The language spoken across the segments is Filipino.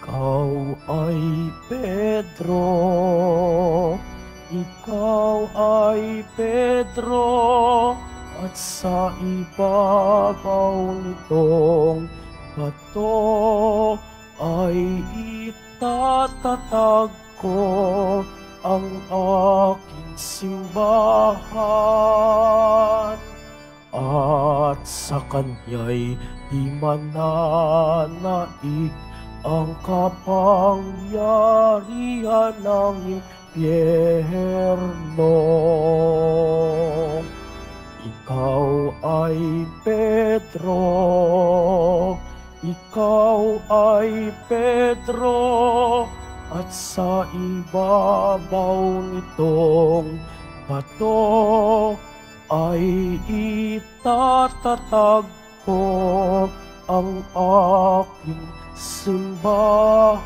Ikaw ay Pedro, ikaw ay Pedro, at sa ibabaw nitong bato ay itatatag ko ang aking simbahan. At sa kanya'y di mananaig ang kapangyarihan ng impyerno. Ikaw ay Pedro, ikaw ay Pedro, at sa ibabaw nitong bato ay itatatag ko ang aking simbahan.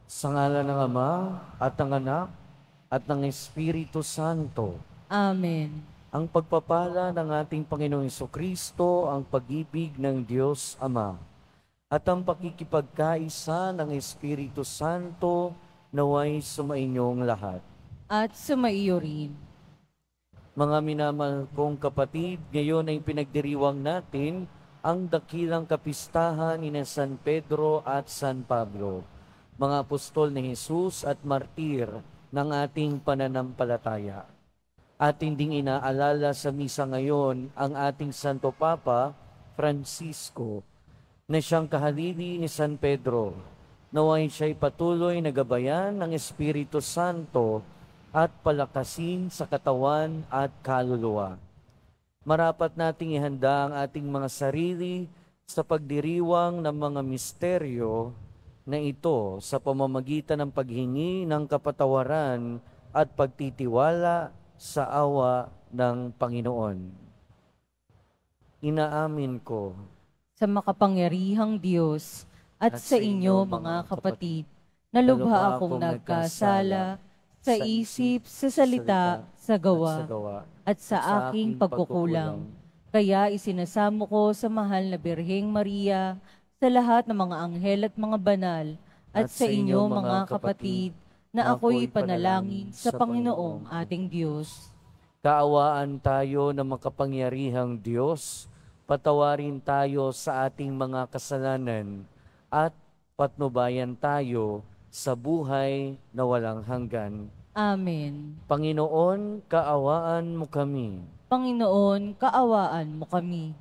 Sa ngalan ng Ama, at ng Anak, at ng Espiritu Santo. Amen. Ang pagpapala ng ating Panginoong Jesucristo, ang pag-ibig ng Diyos Ama, at ang pakikipagkaisa ng Espiritu Santo naway sumainyong lahat. At sumaiyo rin. Mga minamahal kong kapatid, ngayon ay pinagdiriwang natin ang dakilang kapistahan ni San Pedro at San Pablo, mga apostol ni Jesus at martir ng ating pananampalataya. Ating ding inaalala sa misa ngayon ang ating Santo Papa Francisco, na siyang kahalili ni San Pedro, naway siya'y patuloy na gabayan ng Espiritu Santo at palakasin sa katawan at kaluluwa. Marapat nating ihanda ang ating mga sarili sa pagdiriwang ng mga misteryo na ito sa pamamagitan ng paghingi ng kapatawaran at pagtitiwala sa awa ng Panginoon. Inaamin ko Sa makapangyarihang Diyos at sa inyo mga kapatid, na lubha akong nagkasala sa isip, sa salita, sa gawa, at sa aking pagkukulang. Kaya isinasamo ko sa mahal na Birheng Maria, sa lahat ng mga anghel at mga banal, at sa inyo mga kapatid, na ako'y panalangin sa Panginoong ating Diyos. Kaawaan tayo ng makapangyarihang Diyos, patawarin tayo sa ating mga kasalanan, at patnubayan tayo sa buhay na walang hanggan. Amen. Panginoon, kaawaan mo kami. Panginoon, kaawaan mo kami.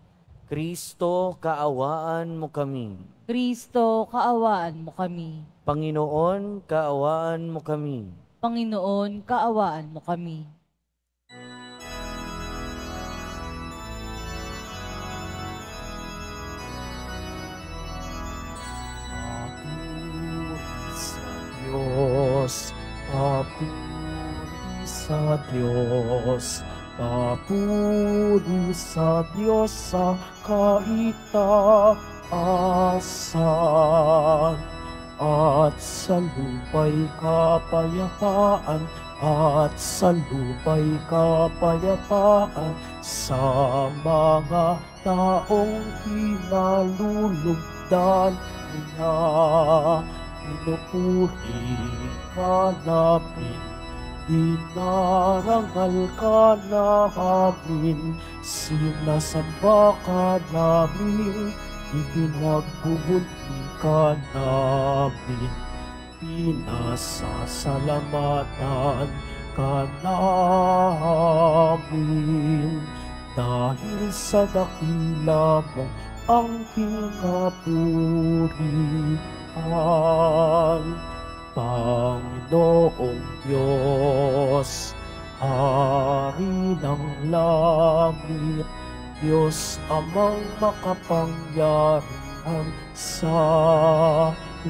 Kristo, kaawaan mo kami. Kristo, kaawaan mo kami. Panginoon, kaawaan mo kami. Panginoon, kaawaan mo kami. Papuri sa Diyos, papuri sa Diyos sa kaitaasan, at sa lupa'y kapayapaan, at sa lupa'y kapayapaan, sa mga taong pinalulugdan niya. Pinupuri ka namin, dinarangal ka namin, sinasamba ka namin, ibinagbubunti ka namin, pinasasalamatan ka namin, dahil sa dakila mong angking kapurihan. Panginoong Diyos, Hari ng langit, Diyos Amang makapangyarihan sa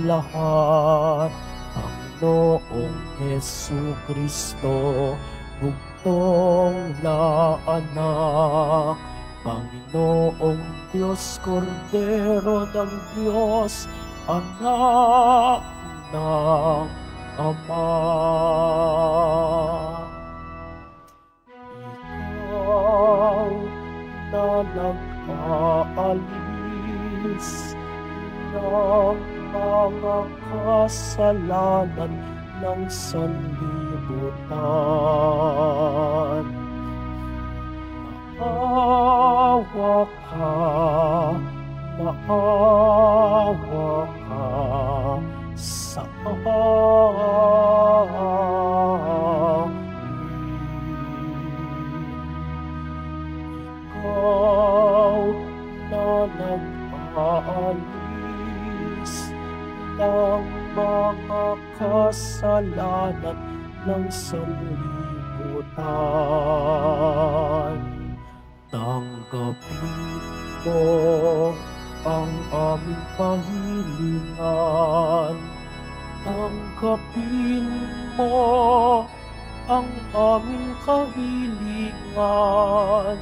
lahat, Panginoong Jesucristo, bugtong na anak, Panginoong Diyos, Kordero ng Diyos, anak ng Ama. Ikaw na aalis ng mga kasalanan ng sanlibutan. Maawa ka, maawa ka sa amin. Ikaw na nag-aalis ng mga kasalanan ng sanlibutan. Tanggapin mo ang aming kahilingan. Tanggapin mo ang aming kahilingan.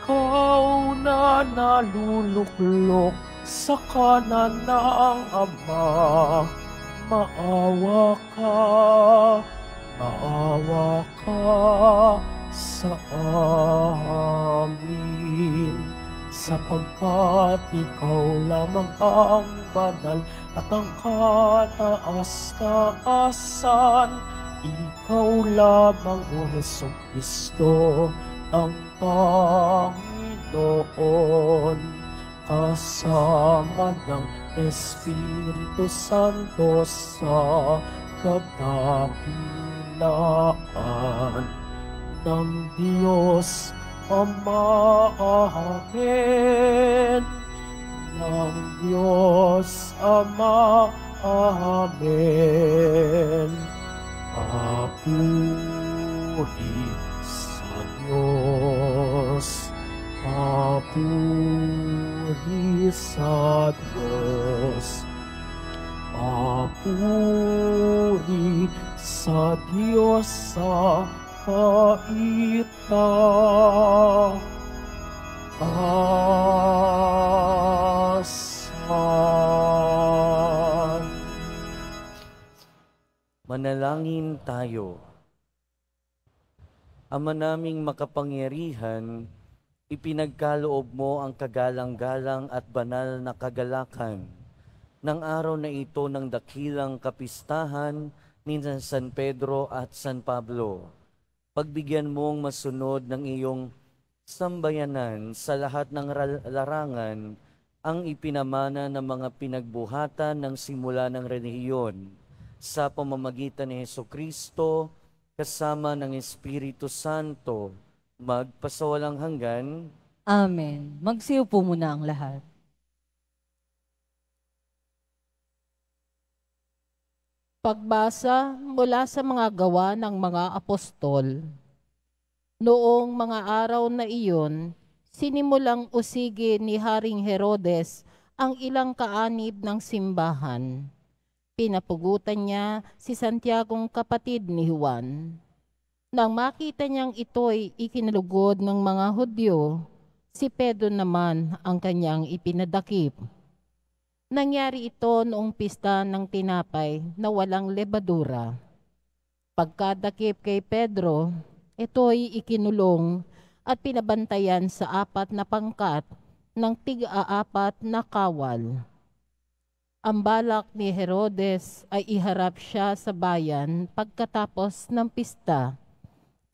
Ikaw na naluluklok sa kanan ng Ama, maawa ka sa amin, sapagkat ikaw lamang ang banal at ang kataas-taasan. Ikaw lamang, O Jesucristo, ang Panginoon, kasama ng Espiritu Santo sa kadakilaan ng Diyos Ama. Amen. Ng Diyos Ama. Amen. Papuri sa Diyos. Papuri sa Diyos. Papuri sa Diyos sa kaitaasan. Manalangin tayo. Ama naming makapangyarihan, ipinagkaloob mo ang kagalang-galang at banal na kagalakan ng araw na ito ng dakilang kapistahan ni San Pedro at San Pablo. Pagbigyan mong masunod ng iyong sambayanan sa lahat ng larangan ang ipinamana ng mga pinagbuhatan ng simula ng relihiyon sa pamamagitan ni Jesucristo kasama ng Espiritu Santo, magpasawalang hanggan. Amen. Magsiupo muna ang lahat. Pagbasa mula sa mga gawa ng mga apostol. Noong mga araw na iyon, sinimulang usigi ni Haring Herodes ang ilang kaanib ng simbahan. Pinapugutan niya si Santiagong kapatid ni Juan. Nang makita niyang ito'y ikinalugod ng mga Hudyo, si Pedro naman ang kanyang ipinadakip. Nangyari ito noong pista ng tinapay na walang lebadura. Pagkadakip kay Pedro, ito'y ikinulong at pinabantayan sa 4 na pangkat ng tig-4 na kawal. Ang balak ni Herodes ay iharap siya sa bayan pagkatapos ng pista,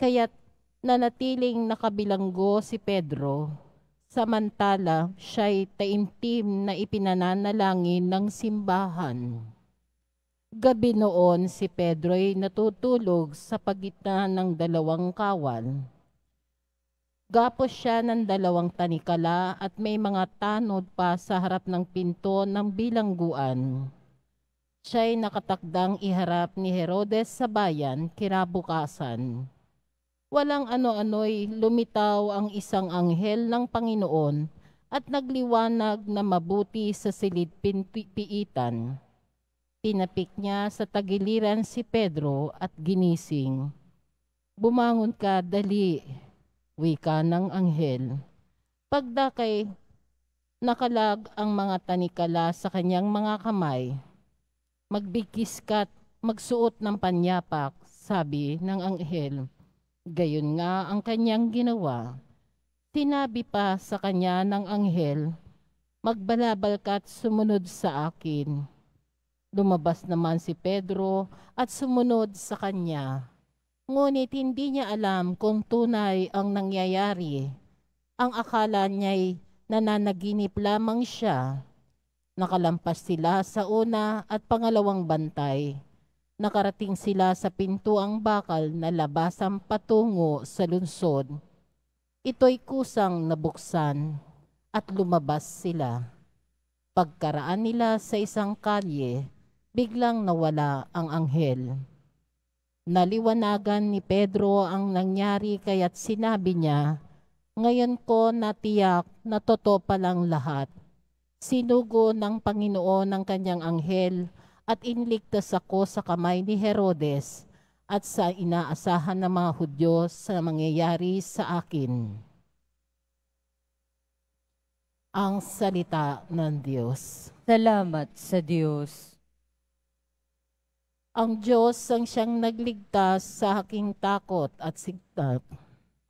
kaya't nanatiling nakabilanggo si Pedro, samantala siya'y taimtim na ipinananalangin ng simbahan. Gabi noon si Pedro'y natutulog sa pagitan ng 2 kawal. Gapos siya ng 2 tanikala at may mga tanod pa sa harap ng pinto ng bilangguan. Siya'y nakatakdang iharap ni Herodes sa bayan kinabukasan. Walang ano-ano'y lumitaw ang isang anghel ng Panginoon at nagliwanag na mabuti sa silid piitan. Tinapik niya sa tagiliran si Pedro at ginising. "Bumangon ka, dali," wika ng anghel. Pagdakay, nakalag ang mga tanikala sa kanyang mga kamay. "Magbigkis ka't magsuot ng panyapak," sabi ng anghel. Gayon nga ang kanyang ginawa. Sinabi pa sa kanya ng anghel, "Magbalabal ka at sumunod sa akin." Lumabas naman si Pedro at sumunod sa kanya. Ngunit hindi niya alam kung tunay ang nangyayari. Ang akala niya'y nananaginip lamang siya. Nakalampas sila sa una at pangalawang bantay. Nakarating sila sa pintuang bakal na labasang patungo sa lungsod. Ito'y kusang nabuksan at lumabas sila. Pagkaraan nila sa isang kalye, biglang nawala ang anghel. Naliwanagan ni Pedro ang nangyari kaya't sinabi niya, "Ngayon ko natiyak na totoo palang lahat. Sinugo ng Panginoon ang kanyang anghel at inligtas ako sa kamay ni Herodes at sa inaasahan ng mga Hudyo sa mangyayari sa akin." Ang salita ng Diyos. Salamat sa Diyos. Ang Diyos ang siyang nagligtas sa aking takot at sindak.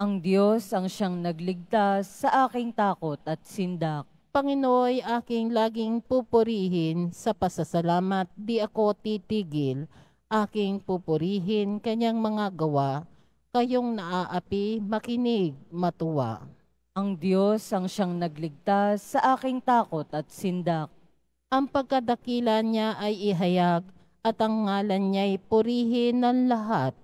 Ang Diyos ang siyang nagligtas sa aking takot at sindak. Panginooy aking laging pupurihin sa pasasalamat, di ako titigil. Aking pupurihin kanyang mga gawa, kayong naaapi, makinig, matuwa. Ang Diyos ang siyang nagligtas sa aking takot at sindak. Ang pagkadakila niya ay ihayag at ang ngalan niya'y purihin ng lahat.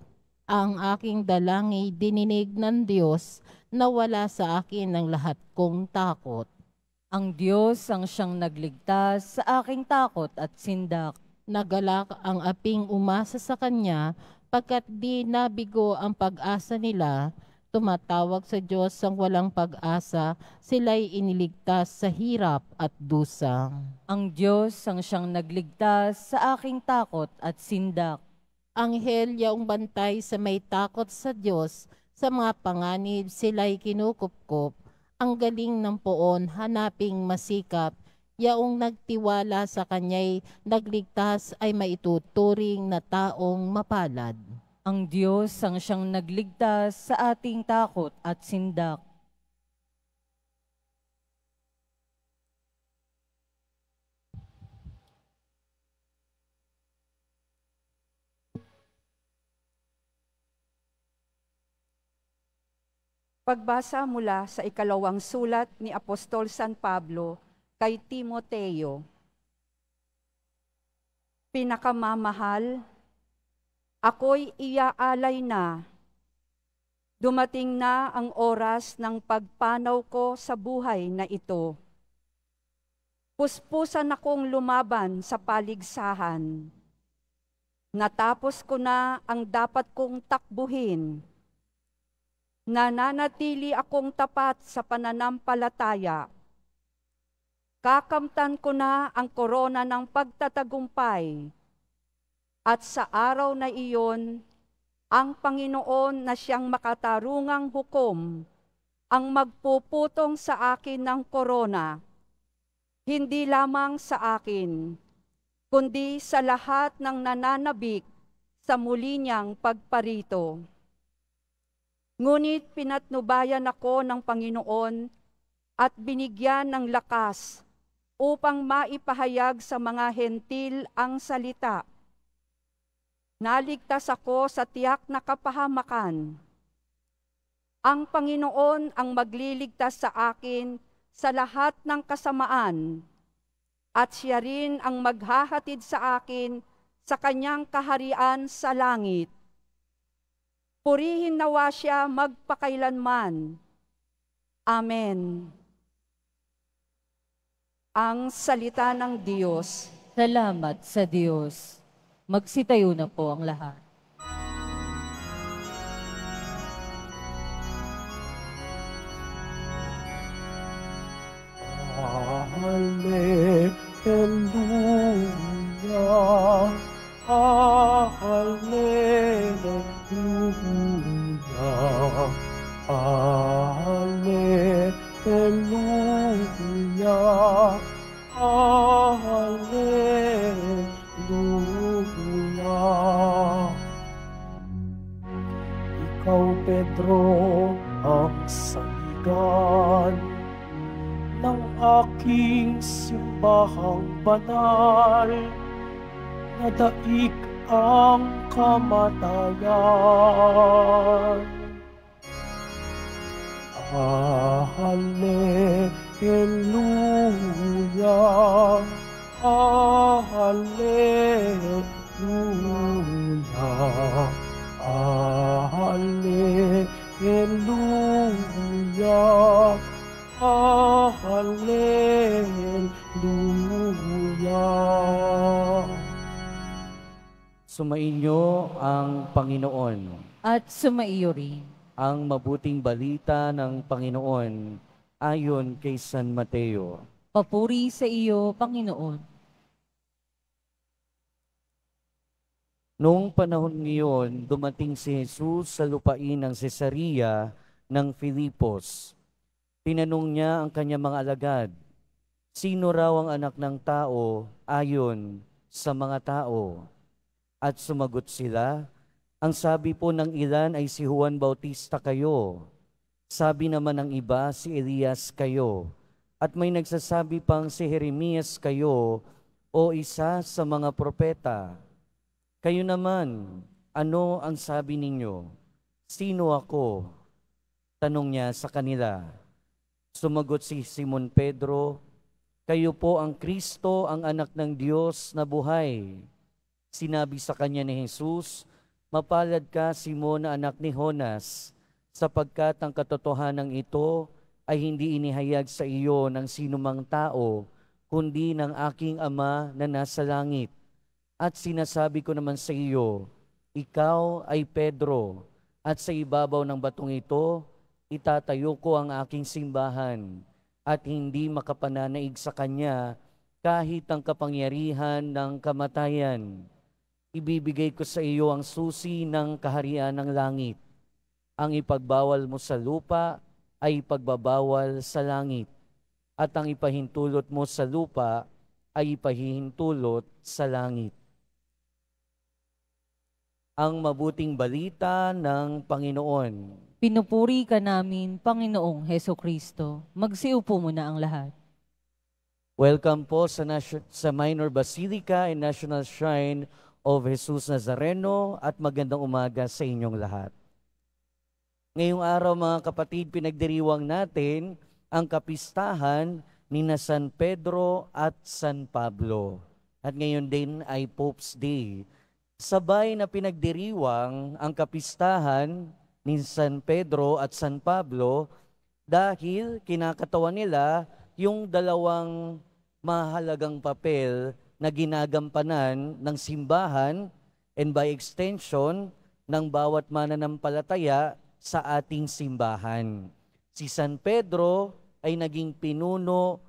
Ang aking dalangin dininig ng Diyos na wala sa akin ang lahat kong takot. Ang Diyos ang siyang nagligtas sa aking takot at sindak. Nagalak ang aping umasa sa Kanya, pagkat di nabigo ang pag-asa nila. Tumatawag sa Diyos ang walang pag-asa, sila'y iniligtas sa hirap at dusa. Ang Diyos ang siyang nagligtas sa aking takot at sindak. Anghel yaong bantay sa may takot sa Diyos, sa mga panganib sila'y kinukupkop. Ang galing ng poon hanaping masikap, yaong nagtiwala sa Kanya'y nagligtas ay maituturing na taong mapalad. Ang Diyos ang siyang nagligtas sa ating takot at sindak. Pagbasa mula sa ikalawang sulat ni Apostol San Pablo kay Timoteo. Pinakamamahal, ako'y iaalay na. Dumating na ang oras ng pagpanaw ko sa buhay na ito. Puspusan akong lumaban sa paligsahan. Natapos ko na ang dapat kong takbuhin. Nananatili akong tapat sa pananampalataya. Kakamtan ko na ang korona ng pagtatagumpay. At sa araw na iyon, ang Panginoon na siyang makatarungang hukom ang magpuputong sa akin ng korona, hindi lamang sa akin, kundi sa lahat ng nananabik sa muli niyang pagparito. Ngunit pinatnubayan ako ng Panginoon at binigyan ng lakas upang maipahayag sa mga hentil ang salita. Naligtas ako sa tiyak na kapahamakan. Ang Panginoon ang magliligtas sa akin sa lahat ng kasamaan, at siya rin ang maghahatid sa akin sa kanyang kaharian sa langit. Purihin nawa siya magpakailanman. Amen. Ang salita ng Diyos. Salamat sa Diyos. Magsitayo na po ang lahat. Hallelujah, hallelujah, hallelujah, hallelujah. Ikaw, Pedro, ang salita alagad ng aking simbahang banal, na daig ang kamatayan. Hallelujah, Hallelujah, Hallelujah, Hallelujah. Sumainyo ang Panginoon. At sumaiyo rin. Ang mabuting balita ng Panginoon ayon kay San Mateo. Papuri sa iyo, Panginoon. Noong panahon ngayon, dumating si Jesus sa lupain ng Cesarea ng Filipos. Tinanong niya ang kanyang mga alagad, sino raw ang anak ng tao ayon sa mga tao? At sumagot sila, ang sabi po ng ilan ay si Juan Bautista kayo. Sabi naman ng iba, si Elias kayo. At may nagsasabi pang si Jeremias kayo o isa sa mga propeta. Kayo naman, ano ang sabi ninyo? Sino ako? Tanong niya sa kanila. Sumagot si Simon Pedro, kayo po ang Kristo, ang anak ng Diyos na buhay. Sinabi sa kanya ni Jesus, mapalad ka, Simon, na anak ni Jonas, sapagkat ang katotohanan ito ay hindi inihayag sa iyo ng sinumang tao, kundi ng aking Ama na nasa langit. At sinasabi ko naman sa iyo, ikaw ay Pedro, at sa ibabaw ng batong ito, itatayo ko ang aking simbahan, at hindi makapananaig sa kanya kahit ang kapangyarihan ng kamatayan. Ibibigay ko sa iyo ang susi ng kaharian ng langit. Ang ipagbawal mo sa lupa ay ipagbabawal sa langit, at ang ipahintulot mo sa lupa ay ipahihintulot sa langit. Ang mabuting balita ng Panginoon. Pinupuri ka namin, Panginoong Heso Kristo. Magsiupo muna ang lahat. Welcome po sa Minor Basilica and National Shrine of Jesus Nazareno at magandang umaga sa inyong lahat. Ngayong araw mga kapatid, pinagdiriwang natin ang kapistahan ni San Pedro at San Pablo. At ngayon din ay Pope's Day. Sabay na pinagdiriwang ang kapistahan ni San Pedro at San Pablo dahil kinakatawan nila yung dalawang mahalagang papel na ginagampanan ng simbahan and by extension ng bawat mananampalataya sa ating simbahan. Si San Pedro ay naging pinuno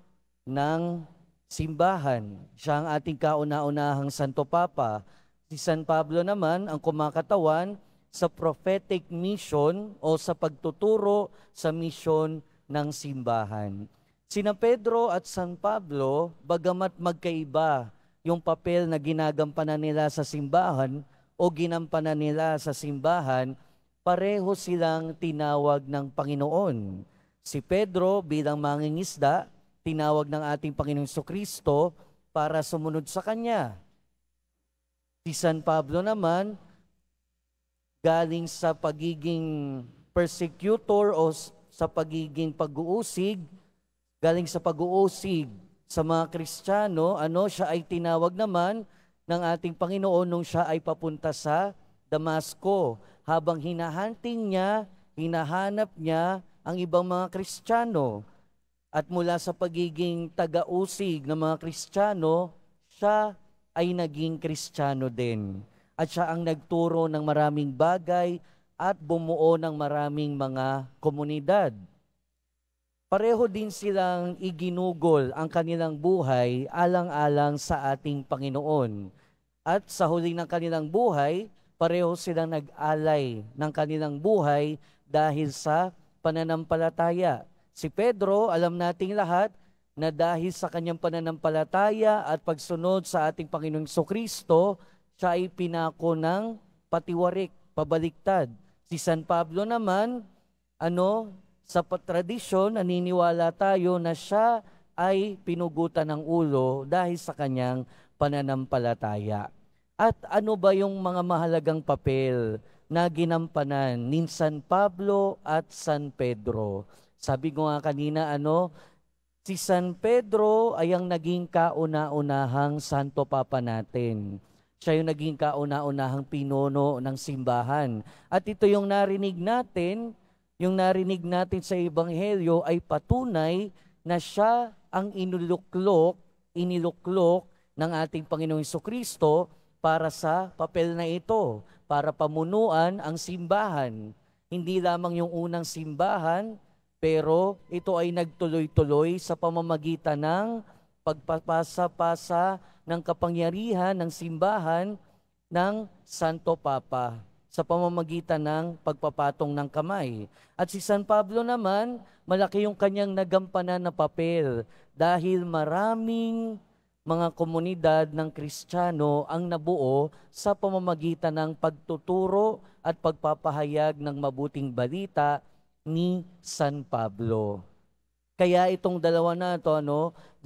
ng simbahan. Siya ang ating kauna-unahang Santo Papa. Si San Pablo naman ang kumakatawan sa prophetic mission o sa pagtuturo sa mission ng simbahan. Sina Pedro at San Pablo, bagamat magkaiba yung papel na ginagampanan nila sa simbahan o ginampanan nila sa simbahan, pareho silang tinawag ng Panginoon. Si Pedro bilang mangingisda, tinawag ng ating Panginoong Jesucristo para sumunod sa Kanya. Si San Pablo naman, galing sa pagiging persecutor o sa pagiging pag-uusig, galing sa pag-uusig sa mga Kristiyano, siya ay tinawag naman ng ating Panginoon nung siya ay papunta sa Damasco. Habang hinahanap niya ang ibang mga Kristiyano. At mula sa pagiging taga-usig ng mga Kristiyano, siya ay naging Kristiyano din. At siya ang nagturo ng maraming bagay at bumuo ng maraming mga komunidad. Pareho din silang iginugol ang kanilang buhay alang-alang sa ating Panginoon. At sa huli ng kanilang buhay, pareho silang nag-alay ng kanilang buhay dahil sa pananampalataya. Si Pedro, alam nating lahat, na dahil sa kanyang pananampalataya at pagsunod sa ating Panginoong Jesucristo, siya ay pinako ng patiwarik, pabaliktad. Si San Pablo naman, sa tradisyon, naniniwala tayo na siya ay pinugutan ng ulo dahil sa kanyang pananampalataya. At ano ba yung mga mahalagang papel na ginampanan ni San Pablo at San Pedro? Sabi ko nga kanina, si San Pedro ay ang naging kauna-unahang Santo Papa natin. Siya yung naging kauna-unahang pinuno ng simbahan. At ito yung narinig natin sa Ebanghelyo ay patunay na siya ang iniluklok ng ating Panginoong Jesucristo para sa papel na ito, para pamunuan ang simbahan. Hindi lamang yung unang simbahan, pero ito ay nagtuloy-tuloy sa pamamagitan ng pagpapasa-pasa ng kapangyarihan ng simbahan ng Santo Papa sa pamamagitan ng pagpapatong ng kamay. At si San Pablo naman, malaki yung kanyang nagampanan na papel dahil maraming mga komunidad ng Kristiyano ang nabuo sa pamamagitan ng pagtuturo at pagpapahayag ng mabuting balita ni San Pablo. Kaya itong dalawa na ito,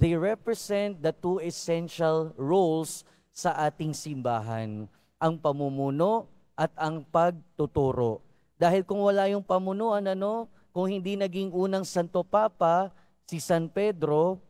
they represent the two essential roles sa ating simbahan, ang pamumuno at ang pagtuturo. Dahil kung wala yung pamunuan, kung hindi naging unang Santo Papa, si San Pedro,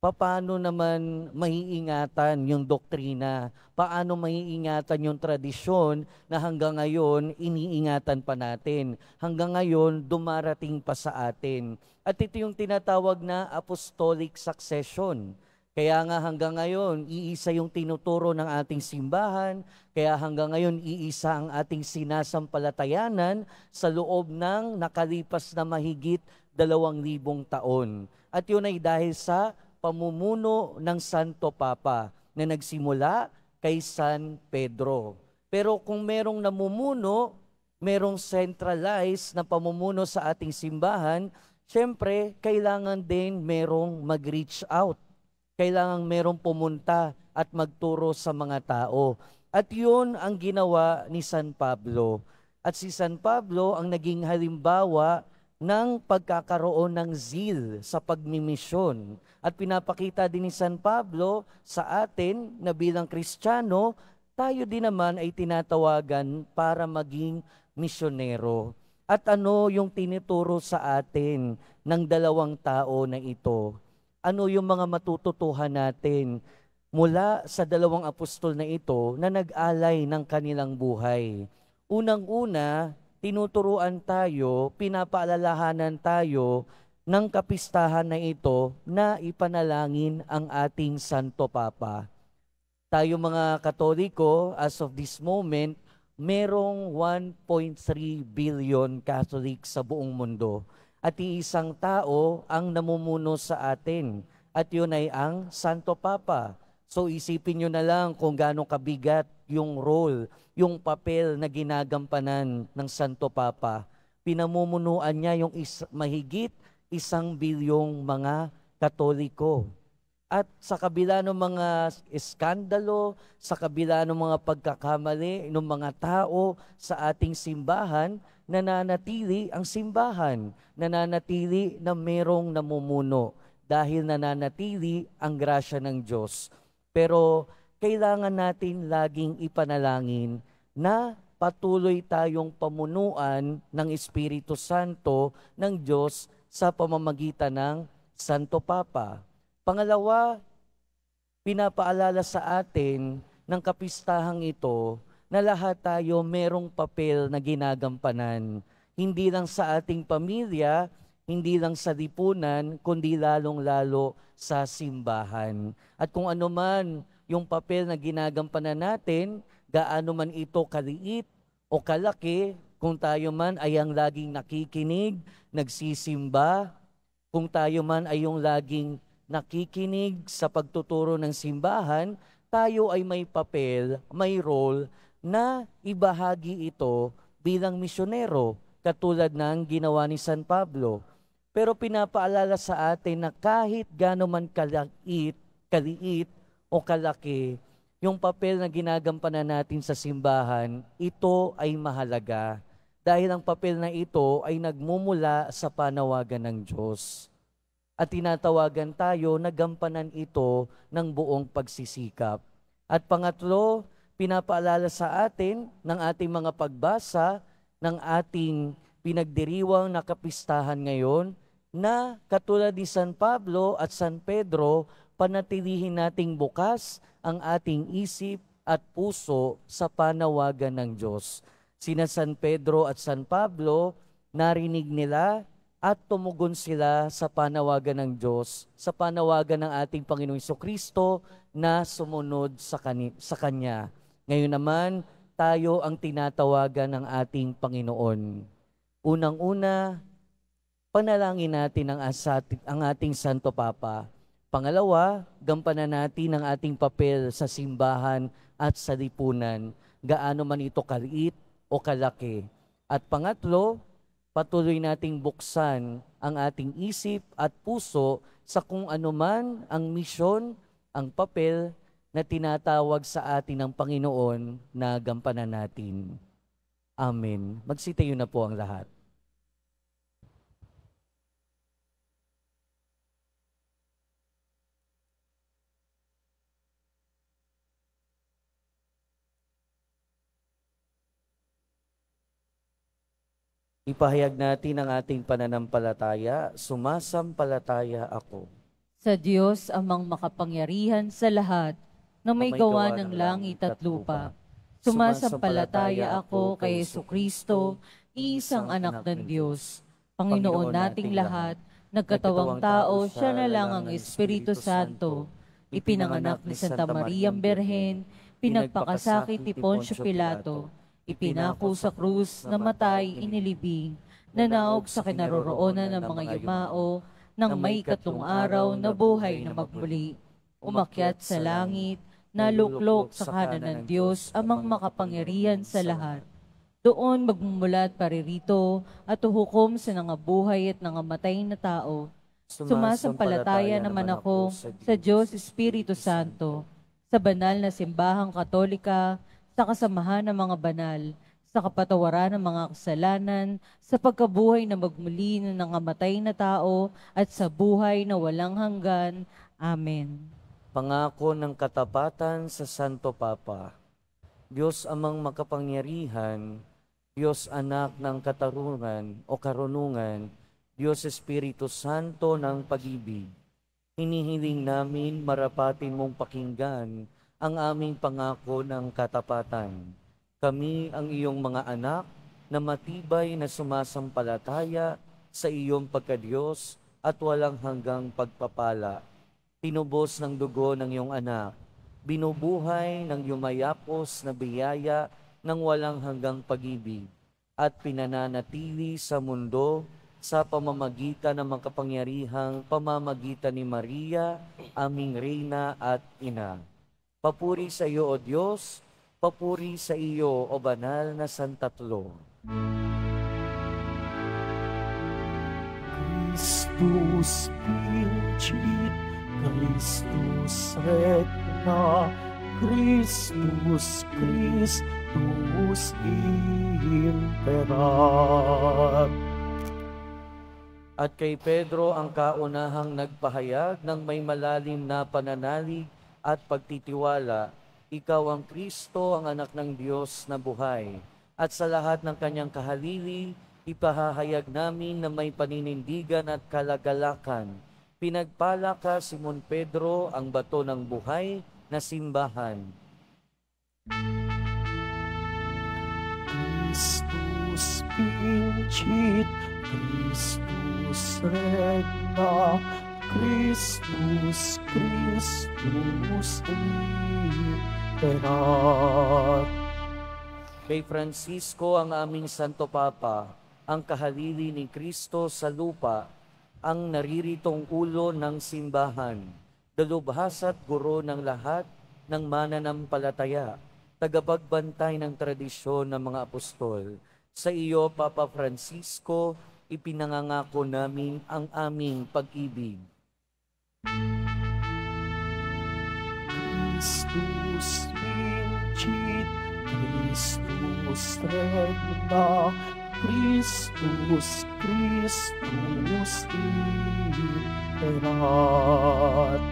paano naman maiingatan yung doktrina? Paano maiingatan yung tradisyon na hanggang ngayon iniingatan pa natin? Hanggang ngayon dumarating pa sa atin. At ito yung tinatawag na apostolic succession. Kaya nga hanggang ngayon, iisa yung tinuturo ng ating simbahan. Kaya hanggang ngayon, iisa ang ating sinasampalatayanan sa loob ng nakalipas na mahigit 2,000 taon. At yun ay dahil sa pamumuno ng Santo Papa na nagsimula kay San Pedro. Pero kung merong namumuno, merong centralized na pamumuno sa ating simbahan, syempre, kailangan din merong mag-reach out. Kailangan merong pumunta at magturo sa mga tao. At yun ang ginawa ni San Pablo. At si San Pablo ang naging halimbawa ng pagkakaroon ng zeal sa pagmimisyon. At pinapakita din ni San Pablo sa atin na bilang Kristiyano, tayo din naman ay tinatawagan para maging misyonero. At ano yung tinuturo sa atin ng dalawang tao na ito? Ano yung mga matututuhan natin mula sa dalawang apostol na ito na nag-alay ng kanilang buhay? Unang-una, tinuturuan tayo, pinapaalalahanan tayo ng kapistahan na ito na ipanalangin ang ating Santo Papa. Tayo mga Katoliko, as of this moment, merong 1.3 billion Catholic sa buong mundo. At iisang tao ang namumuno sa atin. At yun ay ang Santo Papa. So isipin nyo na lang kung gaano kabigat yung role, yung papel na ginagampanan ng Santo Papa. Pinamumunuan niya yung mahigit 1 bilyong mga Katoliko. At sa kabila ng mga eskandalo, sa kabila ng mga pagkakamali ng mga tao sa ating simbahan, nananatili ang simbahan, nananatili na merong namumuno dahil nananatili ang grasya ng Diyos. Pero kailangan natin laging ipanalangin na patuloy tayong pamunuan ng Espiritu Santo ng Diyos sa pamamagitan ng Santo Papa. Pangalawa, pinapaalala sa atin ng kapistahang ito na lahat tayo merong papel na ginagampanan. Hindi lang sa ating pamilya, hindi lang sa lipunan, kundi lalong-lalo sa simbahan. At kung ano man yung papel na ginagampanan natin, gaano man ito kaliit o kalaki, kung tayo man ay ang laging nakikinig, nagsisimba, kung tayo man ay yung laging nakikinig sa pagtuturo ng simbahan, tayo ay may papel, may role na ibahagi ito bilang misyonero, katulad ng ginawa ni San Pablo. Pero pinapaalala sa atin na kahit gaano man kaliit o kalaki, yung papel na ginagampanan natin sa simbahan, ito ay mahalaga. dahil ang papel na ito ay nagmumula sa panawagan ng Diyos. At tinatawagan tayo na gampanan ito ng buong pagsisikap. At pangatlo, pinapaalala sa atin ng ating mga pagbasa ng ating pinagdiriwang na kapistahan ngayon na katulad ni San Pablo at San Pedro, panatilihin nating bukas ang ating isip at puso sa panawagan ng Diyos. Sina San Pedro at San Pablo, narinig nila at tumugon sila sa panawagan ng Diyos, sa panawagan ng ating Panginoong Jesucristo na sumunod sa Kanya. Ngayon naman, tayo ang tinatawagan ng ating Panginoon. Unang-una, panalangin natin ang ating Santo Papa. Pangalawa, gampanan natin ang ating papel sa simbahan at sa lipunan, gaano man ito kaliit o kalaki. At pangatlo, patuloy nating buksan ang ating isip at puso sa kung anuman ang misyon, ang papel na tinatawag sa atin ng Panginoon na gampanan natin. Amen. Magsitayo na po ang lahat. Ipahayag natin ang ating pananampalataya, sumasampalataya ako. Sa Diyos amang makapangyarihan sa lahat, na may gawa ng langit at lupa. Sumasampalataya ako kay Jesucristo, iisang anak ng Diyos, Panginoon nating lahat, nagkatawang tao, siya na lang ang Espiritu Santo, ipinanganak ni Santa Mariang Berhen, pinagpakasakit ni Poncio Pilato, ipinako sa krus, namatay, inilibing, nanaog sa kinaroroonan ng mga yumao, nang may ikatlong araw na buhay na magmuli, umakyat sa langit, naluklok sa kanan ng Diyos, amang makapangyarihan sa lahat. Doon magmumulat paririto at uhukom sa nangabuhay at nangamatay na tao. Sumasampalataya naman ako sa Diyos Espiritu Santo, sa banal na simbahang katolika, sa kasamahan ng mga banal, sa kapatawaran ng mga kasalanan, sa pagkabuhay na magmuli ng nangamatay na tao, at sa buhay na walang hanggan. Amen. Pangako ng katapatan sa Santo Papa. Diyos amang makapangyarihan, Diyos anak ng katarungan o karunungan, Diyos Espiritu Santo ng pag-ibig. Hinihiling namin marapatin mong pakinggan ang aming pangako ng katapatan. Kami ang iyong mga anak na matibay na sumasampalataya sa iyong pagkadiyos at walang hanggang pagpapala. Tinubos ng dugo ng iyong anak, binubuhay ng yumayapos na biyaya ng walang hanggang pag-ibig, at pinananatili sa mundo sa pamamagitan ng makapangyarihang pamamagitan ni Maria, aming Reyna at Ina. Papuri sa iyo, O Diyos, papuri sa iyo, O Banal na Santatlo. Christus vincit, Christus regna, Christus imperat. At kay Pedro ang kaunahang nagpahayag ng may malalim na pananalig at pagtitiwala, ikaw ang Kristo, ang anak ng Diyos na buhay. At sa lahat ng kanyang kahalili, ipahahayag namin na may paninindigan at kalagalakan. Pinagpala ka, Simon Pedro, ang bato ng buhay na simbahan. Christus vincit, Christus regna, Christus imperat. Kay Francisco, ang aming Santo Papa, ang kahalili ni Kristo sa lupa, ang nariritong ulo ng simbahan, dalubhas at guro ng lahat ng mananampalataya, tagapagbantay ng tradisyon ng mga apostol. Sa iyo, Papa Francisco, ipinangangako namin ang aming pag-ibig. Christus vincit, Christus regna, Christus, Christus erat.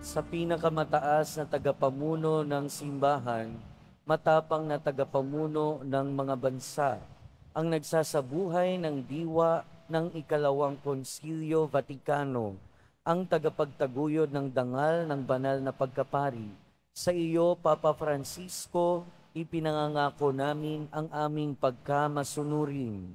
Sa pinakamataas na tagapamuno ng simbahan, matapang na tagapamuno ng mga bansa, ang nagsasabuhay ng diwa ng ikalawang Konsilyo Vatikano, ang tagapagtaguyod ng dangal ng banal na pagkapari. Sa iyo, Papa Francisco, ipinangangako namin ang aming pagkamasunurin.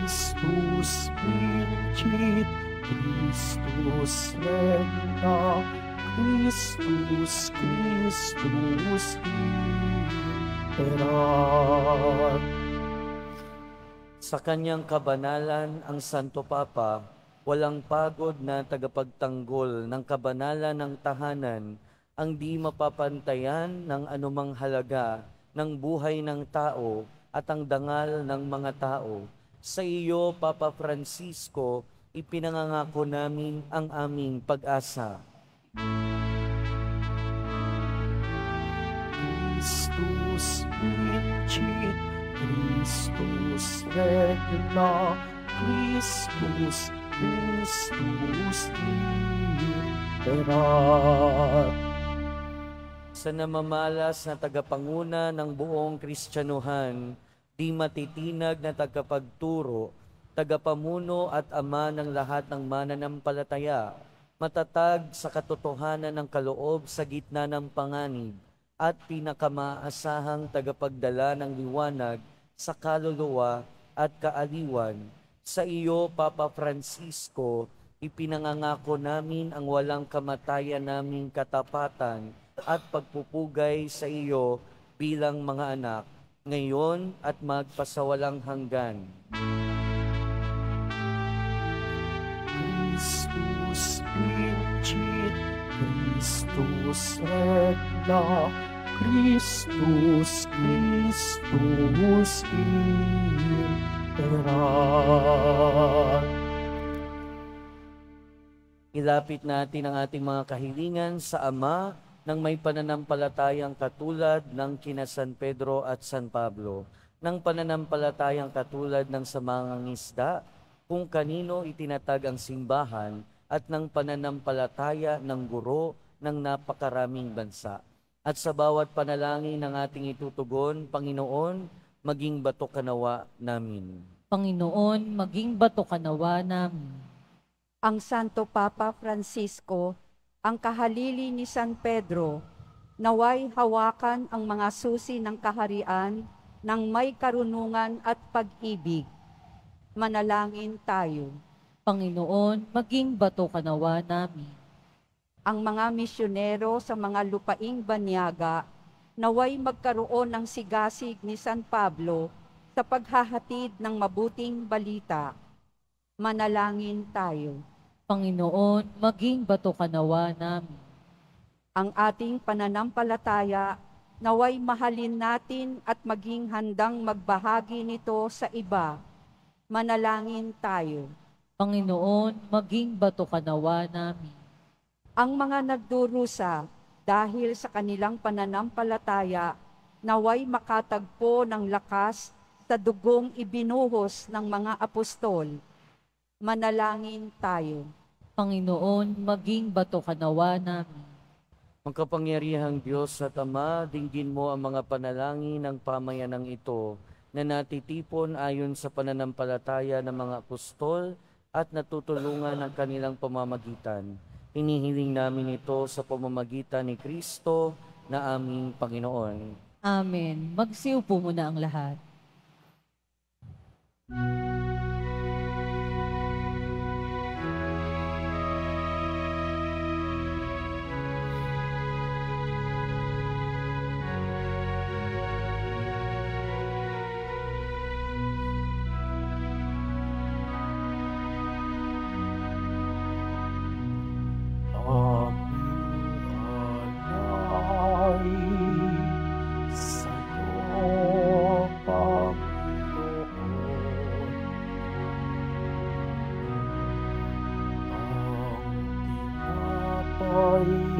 Christus vincit, Christus regna, Christus, Christus erat. Sa kanyang kabanalan, ang Santo Papa, walang pagod na tagapagtanggol ng kabanalan ng tahanan, ang di mapapantayan ng anumang halaga ng buhay ng tao at ang dangal ng mga tao. Sa iyo, Papa Francisco, ipinangangako namin ang aming pag-asa. Christus vincit, Christus regna, Christus, Christus erat. Sa namamalas na tagapanguna ng buong Kristyanuhan, di matitinag na tagapagturo, tagapamuno at ama ng lahat ng mananampalataya, matatag sa katotohanan ng kaloob sa gitna ng panganib, at pinakamaasahang tagapagdala ng liwanag sa kaluluwa at kaaliwan. Sa iyo, Papa Francisco, ipinangangako namin ang walang kamatayan naming katapatan at pagpupugay sa iyo bilang mga anak, ngayon at magpasawalang hanggan. Christus vincit, Christus regna, Christus, Christus erat. Ilapit natin ang ating mga kahilingan sa Ama ng may pananampalatayang katulad ng kina San Pedro at San Pablo, ng pananampalatayang katulad ng sa mga ngisda, kung kanino itinatag ang simbahan, at ng pananampalataya ng guro ng napakaraming bansa. At sa bawat panalangin ng ating itutugon, Panginoon, maging bato kanawa namin. Panginoon, maging bato kanawa namin. Ang Santo Papa Francisco, ang kahalili ni San Pedro, naway hawakan ang mga susi ng kaharian ng may karunungan at pag-ibig. Manalangin tayo. Panginoon, maging bato kanawa namin. Ang mga misyonero sa mga lupaing banyaga, naway magkaroon ng sigasig ni San Pablo sa paghahatid ng mabuting balita. Manalangin tayo. Panginoon, maging bato kanawa namin. Ang ating pananampalataya, naway mahalin natin at maging handang magbahagi nito sa iba. Manalangin tayo. Panginoon, maging bato kanawa namin. Ang mga nagdurusa dahil sa kanilang pananampalataya, naway makatagpo ng lakas sa dugong ibinuhos ng mga apostol. Manalangin tayo. Panginoon, maging bato kanawa namin. Makapangyarihang Diyos at Ama, dinggin mo ang mga panalangin ng pamayanang ito na natitipon ayon sa pananampalataya ng mga apostol at natutulungan ng kanilang pamamagitan. Hinihiling namin ito sa pamamagitan ni Kristo na aming Panginoon. Amen. Magsiupo muna ang lahat.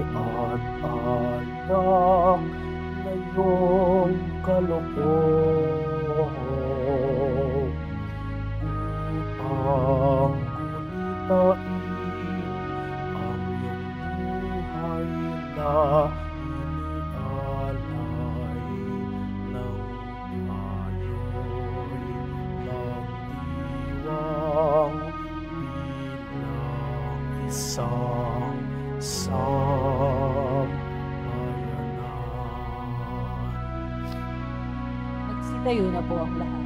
At anak ngayon iyong kaloob upang gunitain ang iyong buhay na inialay ng ayo'y nagdiwang bilang isang sambayanan. Magsitayo na po ang lahat.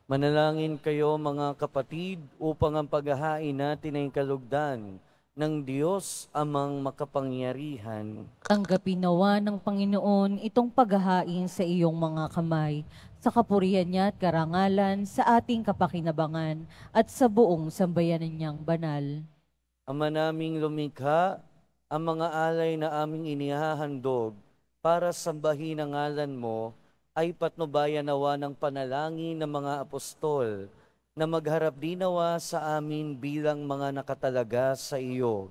Manalangin kayo mga kapatid upang ang paghahain natin ay kalugdan ng Diyos amang makapangyarihan. Tanggapin nawa ng Panginoon itong paghahain sa iyong mga kamay, sa kapurihan niya at karangalan, sa ating kapakinabangan at sa buong sambayanan niyang banal. Ama naming lumikha, ang mga alay na aming inihahandog para sambahin ang ngalan mo, ay patnubayan nawa ng panalangin ng mga apostol na magharap din nawa sa amin bilang mga nakatalaga sa iyo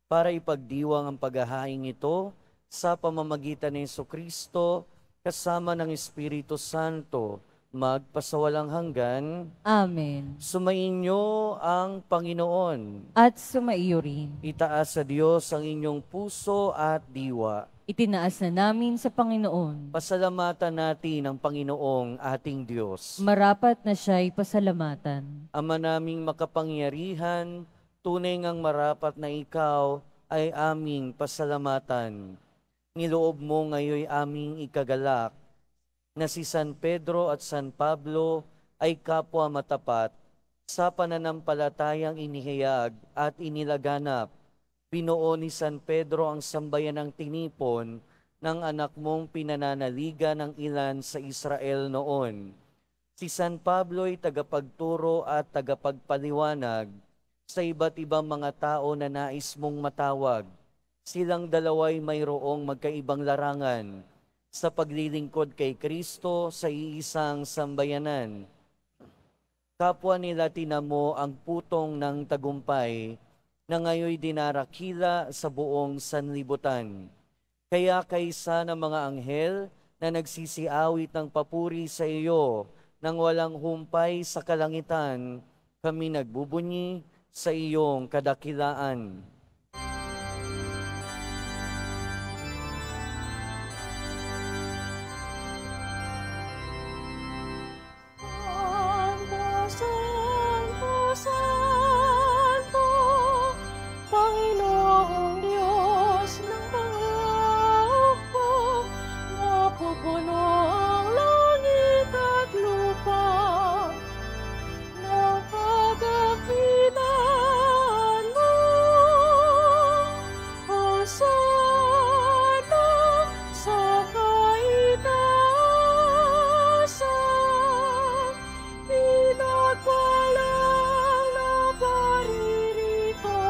para ipagdiwang ang paghahaing ito sa pamamagitan ni Jesucristo kasama ng Espiritu Santo magpasawalang hanggan. Amen. Sumainyo ang Panginoon. At sumaiyo rin. Itaas sa Diyos ang inyong puso at diwa. Itinaas na namin sa Panginoon. Pasalamatan natin ang Panginoong ating Diyos. Marapat na siya'y pasalamatan. Ama naming makapangyarihan, tunay ngang marapat na ikaw ay aming pasalamatan. Niloob mo ngayoy aming ikagalak na si San Pedro at San Pablo ay kapwa matapat sa pananampalatayang inihayag at inilaganap. Binuo ni San Pedro ang sambayanang tinipon ng anak mong pinananaligan ng ilan sa Israel noon. Si San Pablo ay tagapagturo at tagapagpaliwanag sa iba't ibang mga tao na nais mong matawag. Silang dalawa'y mayroong magkaibang larangan sa paglilingkod kay Kristo sa iisang sambayanan. Kapwa nila tinamo ang putong ng tagumpay na ngayoy dinarakila sa buong sanlibutan. Kaya kaysa ng mga anghel na nagsisiawit ng papuri sa iyo nang walang humpay sa kalangitan, kami nagbubunyi sa iyong kadakilaan. Panginoong Diyos ng mga hukbo, napupuno ang langit at lupa ng kadakilaan mo. Hosana sa kaitaasan, pinagpalang na paririto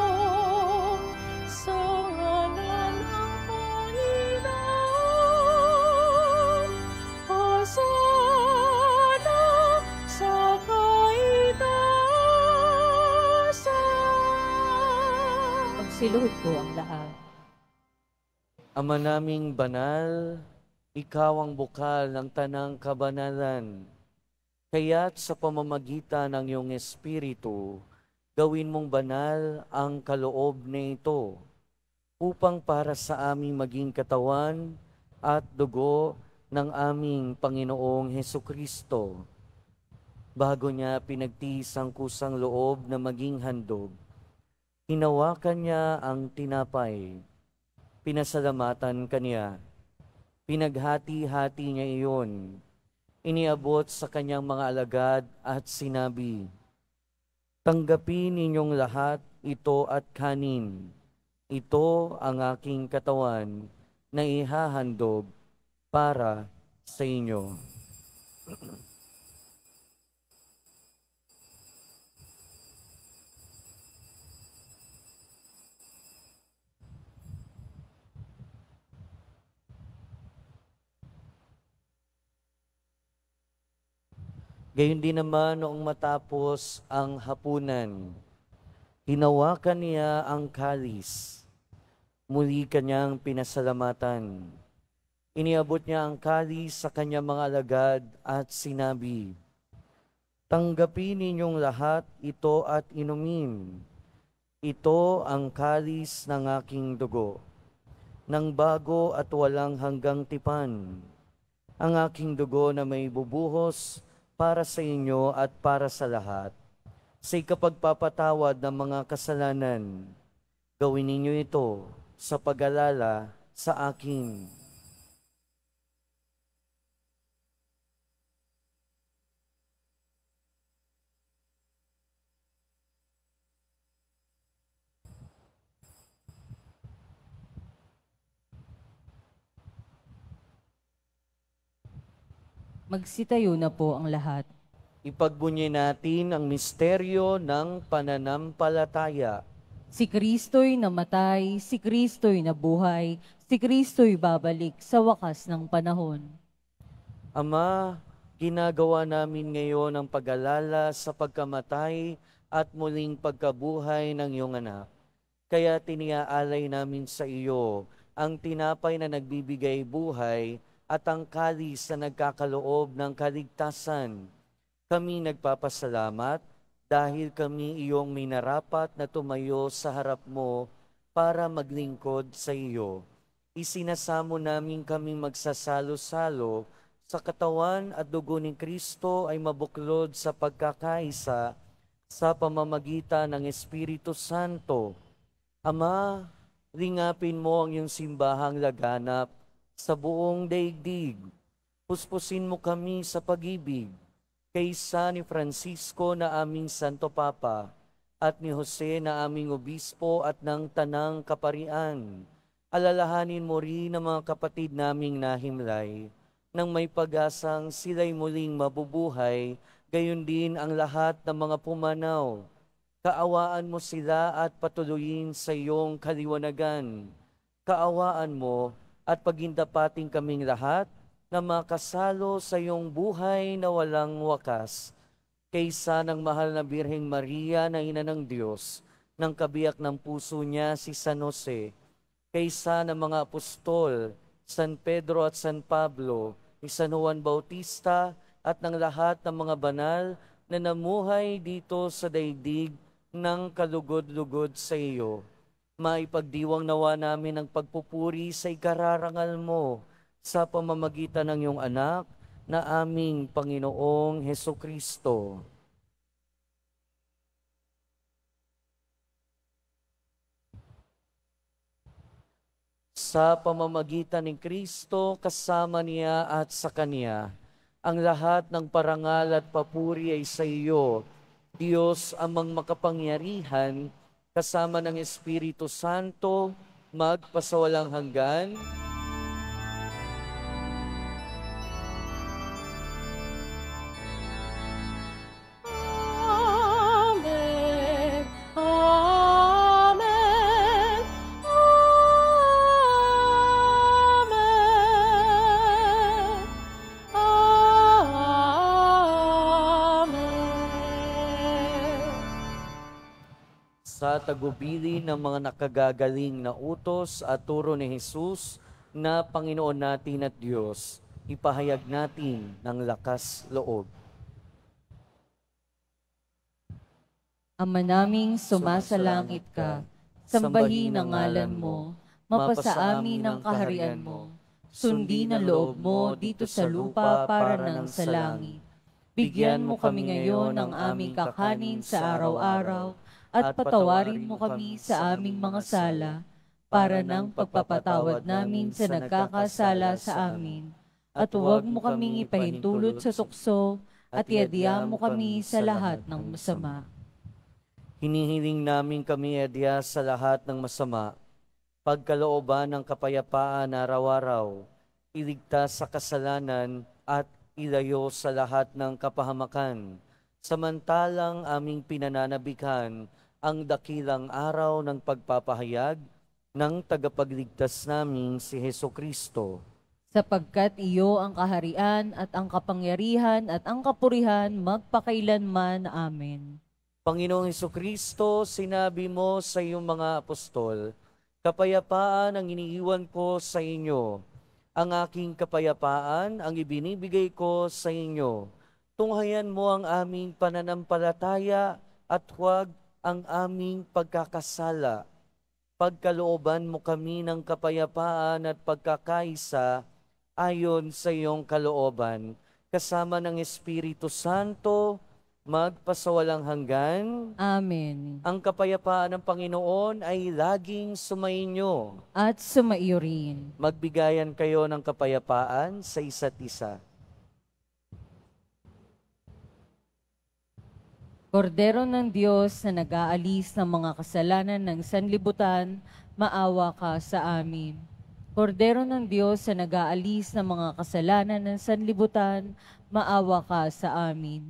sa ngalan ng Panginoon. Hosana sa kaitaasan. Magsiluhod po ang lahat. Ama naming banal, ikaw ang bukal ng tanang kabanalan. Kaya't sa pamamagitan ng iyong Espiritu, gawin mong banal ang kaloob na ito, upang para sa aming maging katawan at dugo ng aming Panginoong Hesukristo. Bago niya pinagtiis ang kusang loob na maging handog, hinawakan niya ang tinapay, pinasalamatan kaniya, pinaghati-hati niya iyon, iniabot sa kanyang mga alagad at sinabi, "Tanggapin ninyong lahat ito at kanin. Ito ang aking katawan na ihahandog para sa inyo." Gayon din naman noong matapos ang hapunan, Hinawakan niya ang kalis. Muli kanyang pinasalamatan. Iniabot niya ang kalis sa kanyang mga alagad at sinabi, "Tanggapin ninyong lahat ito at inumin. Ito ang kalis ng aking dugo, ng bago at walang hanggang tipan. Ang aking dugo na may bubuhos para sa inyo at para sa lahat. Sa ikapagpapatawad ng mga kasalanan, gawin ninyo ito sa pag-alala sa akin." Magsitayo na po ang lahat. Ipagbunyi natin ang misteryo ng pananampalataya. Si Kristo'y namatay, si Kristo'y nabuhay, si Kristo'y babalik sa wakas ng panahon. Ama, ginagawa namin ngayon ang pag-alala sa pagkamatay at muling pagkabuhay ng iyong anak. Kaya tiniaalay namin sa iyo ang tinapay na nagbibigay buhay at ang kalis na nagkakaloob ng kaligtasan. Kami nagpapasalamat dahil kami iyong minarapat na tumayo sa harap mo para maglingkod sa iyo. Isinasamo namin kaming magsasalo-salo sa katawan at dugo ni Kristo ay mabuklod sa pagkakaisa sa pamamagitan ng Espiritu Santo. Ama, ringapin mo ang iyong simbahang laganap sa buong daigdig. Puspusin mo kami sa pag-ibig kaysa ni Francisco na aming Santo Papa at ni Jose na aming Obispo at ng Tanang Kaparian. Alalahanin mo rin ang mga kapatid naming nahimlay nang may pag-asang sila'y muling mabubuhay, gayon din ang lahat ng mga pumanaw. Kaawaan mo sila at patuloyin sa iyong kaliwanagan. Kaawaan mo at pagindapating kaming lahat na makasalo sa iyong buhay na walang wakas. Kaysa ng mahal na Birheng Maria na Ina ng Diyos, ng kabiyak ng puso niya si San Jose, kaysa ng mga apostol, San Pedro at San Pablo, ni San Juan Bautista at ng lahat ng mga banal na namuhay dito sa daigdig ng kalugod-lugod sa iyo. Maipagdiwang nawa namin ang pagpupuri sa ikararangal mo sa pamamagitan ng iyong anak na aming Panginoong Hesukristo. Sa pamamagitan ni Kristo, kasama niya at sa Kanya, ang lahat ng parangal at papuri ay sa iyo, Diyos amang makapangyarihan, kasama ng Espiritu Santo, magpasawalang hanggan. Amen. Amen. Amen. Amen. Sa tagubili ng mga nakagagaling na utos at turo ni Jesus na Panginoon natin at Diyos, ipahayag natin ng lakas loob. Ama naming sumasalangit ka, sambahin ang ngalan mo, mapasa amin ang kaharian mo, sundin ang loob mo dito sa lupa para nang sa langit. Bigyan mo kami ngayon ng aming kakanin sa araw-araw, at patawarin mo kami sa aming mga sala, para nang pagpapatawad namin sa nagkakasala sa amin. At huwag mo kaming ipahintulot sa tukso, at iadya mo kami sa lahat ng masama. Hinihiling namin kami adya sa lahat ng masama, pagkalooban ng kapayapaan araw-araw, iligtas sa kasalanan at ilayo sa lahat ng kapahamakan, samantalang aming pinananabikan ang dakilang araw ng pagpapahayag ng tagapagligtas naming si Hesukristo. Sapagkat iyo ang kaharian at ang kapangyarihan at ang kapurihan magpakailanman. Amen. Panginoong Hesukristo, sinabi mo sa iyong mga apostol, kapayapaan ang iniiwan ko sa inyo. Ang aking kapayapaan ang ibinibigay ko sa inyo. Tunghayan mo ang aming pananampalataya at huwag ang aming pagkakasala. Pagkalooban mo kami ng kapayapaan at pagkakaisa ayon sa iyong kalooban, kasama ng Espiritu Santo, magpasawalang hanggan. Amen. Ang kapayapaan ng Panginoon ay laging sumainyo. At sumaiyo rin. Magbigayan kayo ng kapayapaan sa isa't isa. Kordero ng Diyos na nag-aalis ng mga kasalanan ng sanlibutan, maawa ka sa amin. Kordero ng Diyos na nag-aalis ng mga kasalanan ng sanlibutan, maawa ka sa amin.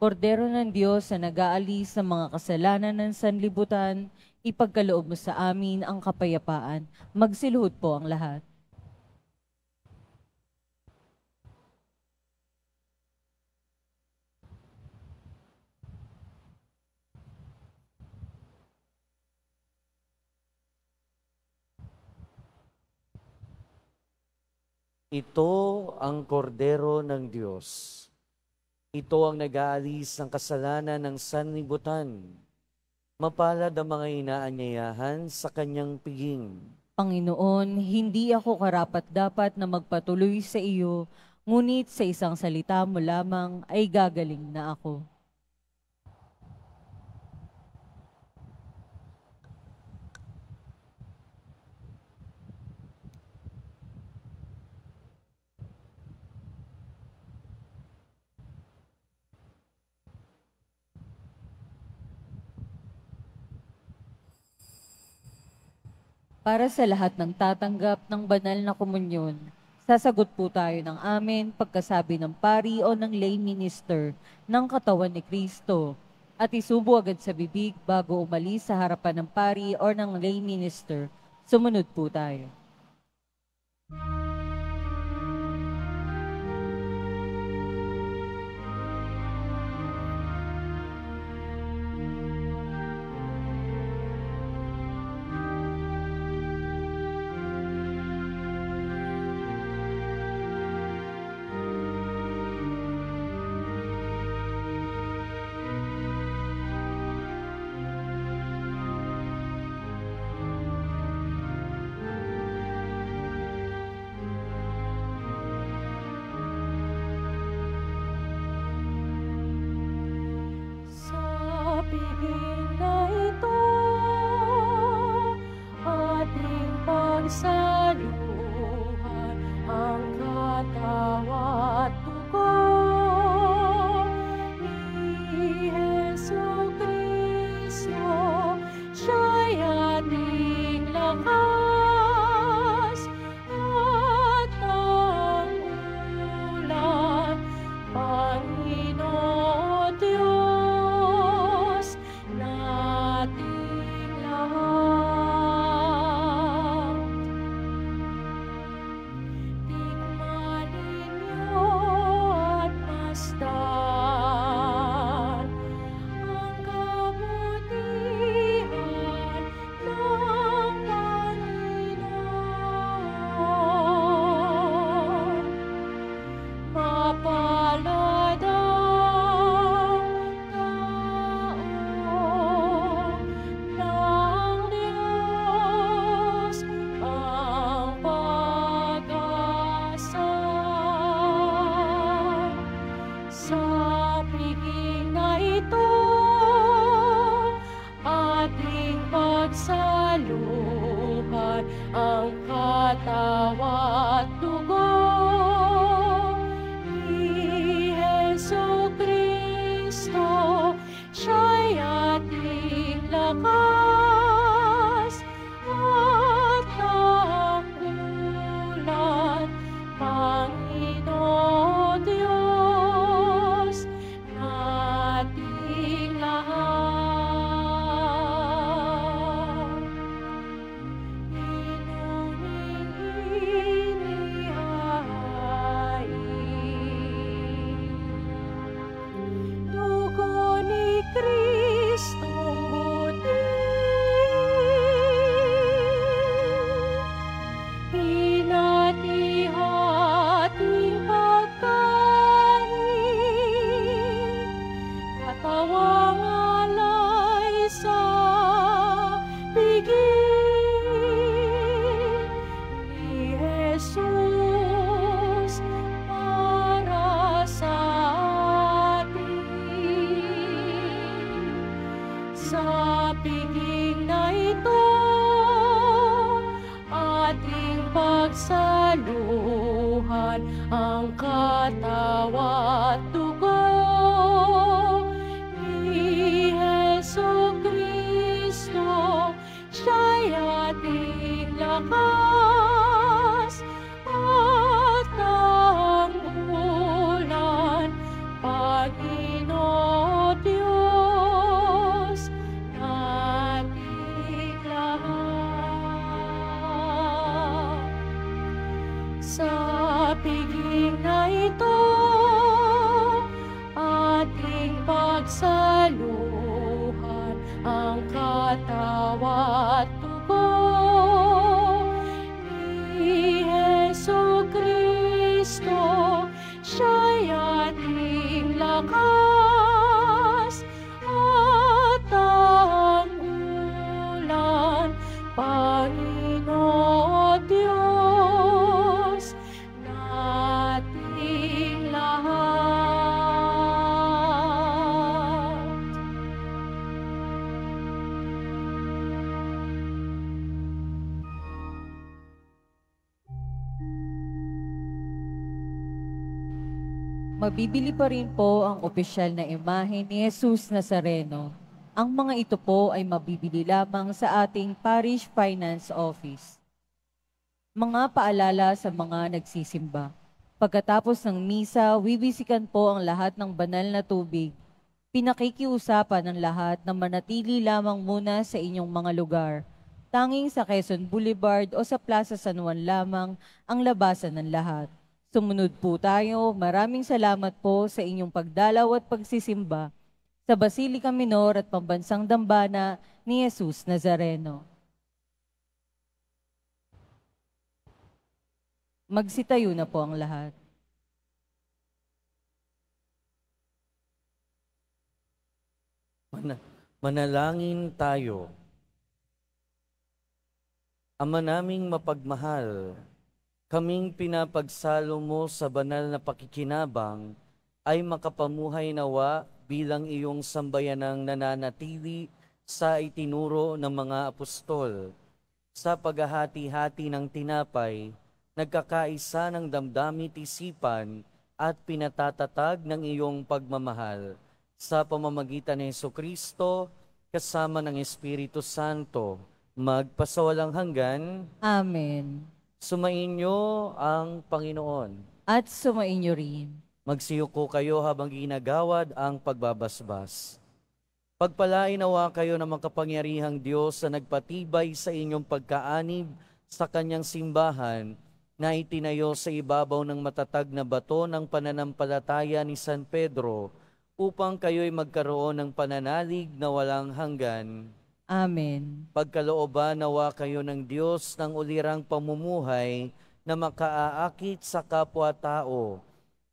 Kordero ng Diyos na nag-aalis ng mga kasalanan ng sanlibutan, ipagkaloob mo sa amin ang kapayapaan. Magsiluhod po ang lahat. Ito ang kordero ng Diyos. Ito ang nag-aalis ng kasalanan ng sanlibutan. Mapalad ang mga inaanyayahan sa kanyang piging. Panginoon, hindi ako karapat-dapat na magpatuloy sa iyo, ngunit sa isang salita mo lamang ay gagaling na ako. Para sa lahat ng tatanggap ng banal na komunyon, sasagot po tayo ng amen pagkasabi ng pari o ng lay minister ng katawan ni Kristo at isubo agad sa bibig bago umalis sa harapan ng pari o ng lay minister. Sumunod po tayo. Sa piging na ito, ating pagsaluhan ang katawan at dugo ni Jesucristo. Siya'y ating lakas at pangulan, Panginoon Diyos nating lahat. Tikman ninyo at masdan ang kabutihan ng Panginoon. Mapalad ang taong ng Diyos ang pag-asa. Sa piging na ito, ating pagsaluhan ang katawa at dugo ni ang katawan at dugo ni Jesucristo, siya'y ating lakas at tanggulan, Panginoon Diyos nating lahat. Sa piging na ito, ating pagsaluhan ang katawan at dugo ni Jesucristo, siya'y ating lakas at tanggulan, Panginoon Diyos nating lahat. Mabibili pa rin po ang opisyal na imahe ni Jesus Nazareno. Ang mga ito po ay mabibili lamang sa ating Parish Finance Office. Mga paalala sa mga nagsisimba. Pagkatapos ng misa, wiwisikan po ang lahat ng banal na tubig. Pinakikiusapan ng lahat na manatili lamang muna sa inyong mga lugar. Tanging sa Quezon Boulevard o sa Plaza San Juan lamang ang labasan ng lahat. Sumunod po tayo. Maraming salamat po sa inyong pagdalaw at pagsisimba sa Basilica Minor at Pambansang Dambana ni Jesus Nazareno. Magsitayo na po ang lahat. Manalangin tayo. Ama naming mapagmahal, kaming pinapagsalo mo sa banal na pakikinabang ay makapamuhay nawa bilang iyong sambayanang nananatili sa itinuro ng mga apostol. Sa paghahati-hati ng tinapay, nagkakaisa ng damdamit isipan at pinatatatag ng iyong pagmamahal. Sa pamamagitan ni Jesucristo, kasama ng Espiritu Santo, magpasawalang hanggan. Amen. Sumainyo ang Panginoon. At sumainyo rin. Magsiyuko kayo habang ginagawad ang pagbabasbas. Pagpalain nawa kayo ng makapangyarihang Diyos na nagpatibay sa inyong pagkaanib sa kanyang simbahan na itinayo sa ibabaw ng matatag na bato ng pananampalataya ni San Pedro upang kayo'y magkaroon ng pananalig na walang hanggan. Amen. Pagkalooban nawa kayo ng Diyos ng ulirang pamumuhay na makaaakit sa kapwa-tao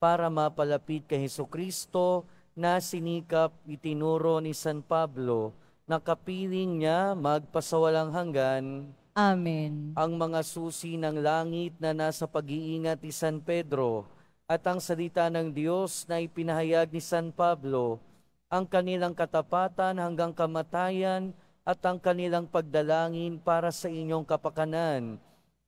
para mapalapit kay Jesucristo na sinikap itinuro ni San Pablo na kapiling niya magpasawalang hanggan. Amen. Ang mga susi ng langit na nasa pag-iingat ni San Pedro at ang salita ng Diyos na ipinahayag ni San Pablo, ang kanilang katapatan hanggang kamatayan at ang kanilang pagdalangin para sa inyong kapakanan,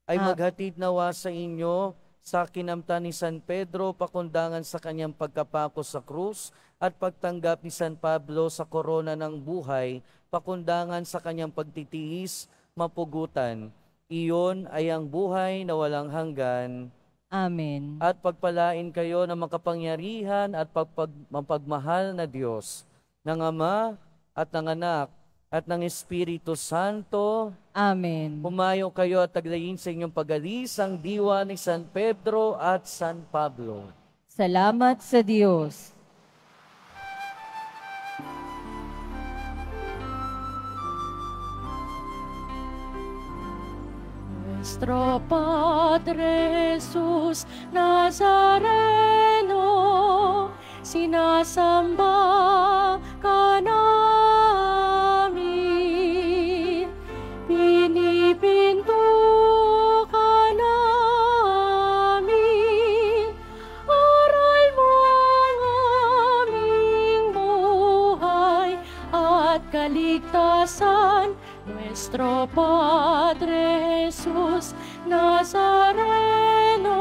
ay maghatid nawa sa inyo sa kinamtan ni San Pedro pakundangan sa kanyang pagkapako sa krus at pagtanggap ni San Pablo sa korona ng buhay pakundangan sa kanyang pagtitiis, mapugutan. Iyon ay ang buhay na walang hanggan. Amen. At pagpalain kayo ng makapangyarihan at mapagmahal na Diyos, ng Ama at ng Anak at ng Espiritu Santo. Amen. Pumayo kayo at taglayin sa inyong pag-alis ang diwa ni San Pedro at San Pablo. Salamat sa Diyos. Nuestro Padre Jesus Nazareno, sinasamba ka namin, pinipinto ka namin, aral mo ang aming buhay at kaligtasan. Nuestro Padre Jesus Nazareno,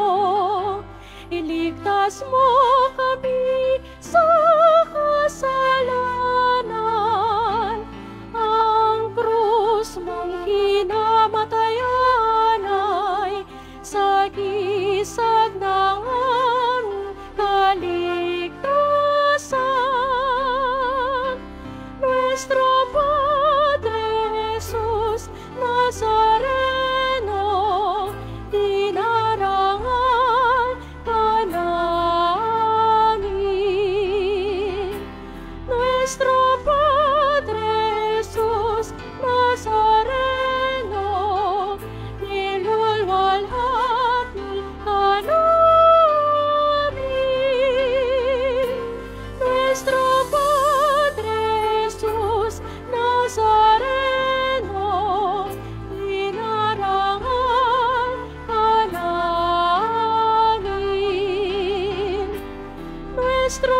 Iligtas mo kami sa kasalanan. Ang krus mong hinamatayan ay sagisag ng aming kaligtasan. Nuestro Padre Jesus Nazareno, dinarangal ka namin. Nuestro Padre Jesus Nazareno, nilulwalhati ka namin. Nuestro Padre Jesus Nazareno, dinarangal ka namin. Nuestro